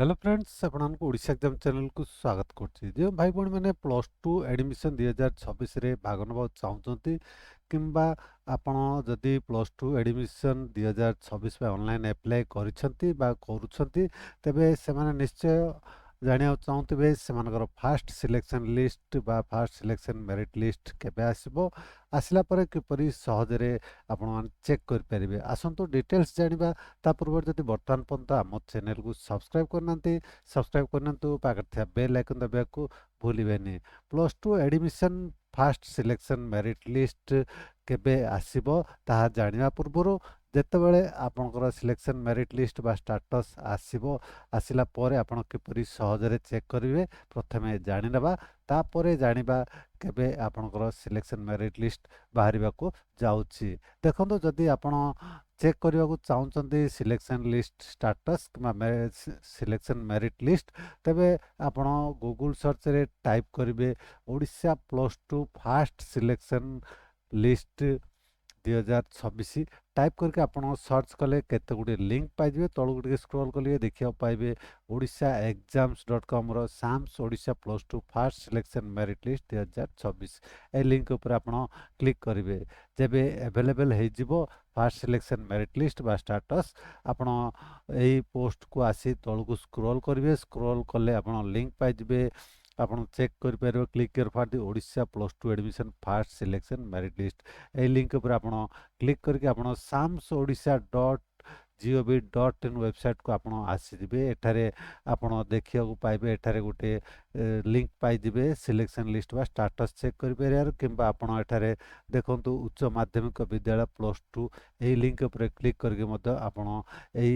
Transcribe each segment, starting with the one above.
Hello friends आपको Odisha exam channel को स्वागत करछि जो भाई बहन मैंने प्लस टू एडमिशन 2026 रे भाग नबा चाहते किंबा आपण जदि प्लस टू एडमिशन 2026 पे ऑनलाइन अप्लाई करिसंती बा करूछंती तेबे सेमाने निश्चय जानिया चाहूथिबे सेमानकर फास्ट सिलेक्शन लिस्ट बा फास्ट सिलेक्शन मेरिट लिस्ट केबे आसीबो आसिला परे किपरि सहजरे आपण मान चेक कर परिबे आसंतो डिटेल्स जानिबा ता पूर्व जदि वर्तमान पर्यंत आम चैनल को सब्सक्राइब करनांतु पाखर थिया बेल आइकन दबाको भूलिबेनी plus two admission first selection merit list केबे आसीबो ताहा जानिबा पूर्वरु जेतेबेले आपनकर सिलेक्शन मेरिट लिस्ट बा स्टेटस आसीबो आसिला परे आपण किपरि सहजरे चेक करिवे प्रथमे जानि नेबा तापरे जानिबा केबे आपनकर सिलेक्शन मेरिट लिस्ट बाहरिबाको जाउछि देखंतु जदि आपण चेक करने को चाहते सिलेक्शन लिस्ट स्टेटस कि सिलेक्शन मेरिट लिस्ट तेबे आपण गूगल सर्च रे टाइप करेंगे Odisha plus two first selection list 2026 type करके आप सर्च कले केते गुडी लिंक पाइबे तळु गुडी स्क्रॉल कलिए देखिया पाइबे odishaexams.com रो साम्स Odisha plus two first selection merit list 2026 ए लिंक ऊपर आप क्लिक करेंगे जेबे अवेलेबल हो जिवो फास्ट सिलेक्शन मेरिट लिस्ट बा स्टेटस आपण एई पोस्ट को आसी तळु को स्क्रॉल करेंगे स्क्रॉल कले आप लिंक पाइबे आपण चेक कर पारे क्लिक कर for the Odisha plus two admission first selection merit list A link पर आपण क्लिक करके आपण samsodisha.gov.in वेबसाइट को आपण आसीबे एठारे आपण देखिया को पाइबे एठारे गोटे लिंक पाइबे सिलेक्शन लिस्ट बा स्टेटस चेक कर पारे किंबा आपण एठारे देखंतु उच्च माध्यमिक विद्यालय प्लस टू ए लिंक पर क्लिक करके मध्य आपण एई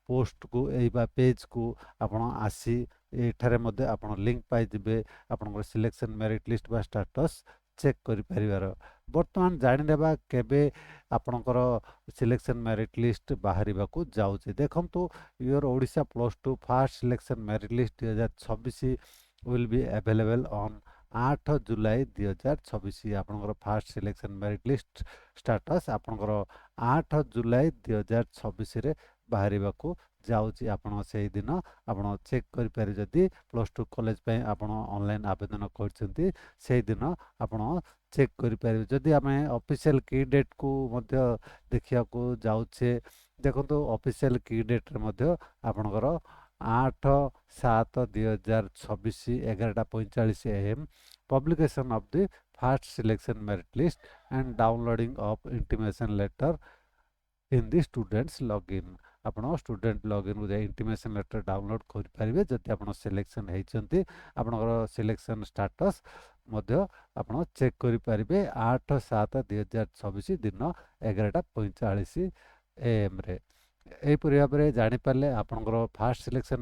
पोस्ट को एई बा पेज को आपण आसी एठारे मध्य आपण लिंक पाइबे आपनकर सिलेक्शन मेरिट लिस्ट बा स्टेटस चेक करि परिवार वर्तमान जानि नेबा केबे आपनकर सिलेक्शन मेरिट लिस्ट बाहरिबा को जाउछि देखंतु your Odisha plus two first selection merit list 2026 will be available on 8 जुलाई 2026 आपनकर fast selection merit list status आपनकर 8 जुलाई 2026 रे बाहरिबा को जाउछि आपण से दिन आपण चेक करि पारे जदि प्लस टू कॉलेज पे आपण ऑनलाइन आवेदन करछंती से दिन आपण चेक करि पारे जदि हमें ऑफिशियल की डेट को मध्य देखिया को जाउछे देखंतु ऑफिशियल की डेट रे मध्य आपणकर 8/7/2026 11:45 AM publication of the first selection merit list and downloading of intimation letter in the students login आपण स्टूडेंट लॉगिन को जाय इंटीमेशन लेटर डाउनलोड कर पारिबे जति आपण सिलेक्शन हेचंती आपणकर सिलेक्शन स्टेटस मध्य आपण चेक कर पारिबे 8/7/2026 दिन 11:45 AM रे ए परिया परे जानि पाले आपणकर फास्ट सिलेक्शन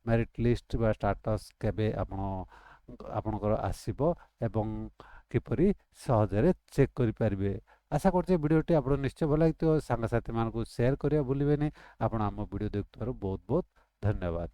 मेरिट लिस्ट बा स्टेटस केबे आपणकर आसीबो एवं किपरि सहजरे चेक कर पारिबे आशा करते वीडियोटी आप निश्चय भल लगी सांग साथी मान को शेयर करिया भूलिबेनी आपण आम वीडियो देखुथार बहुत बहुत धन्यवाद।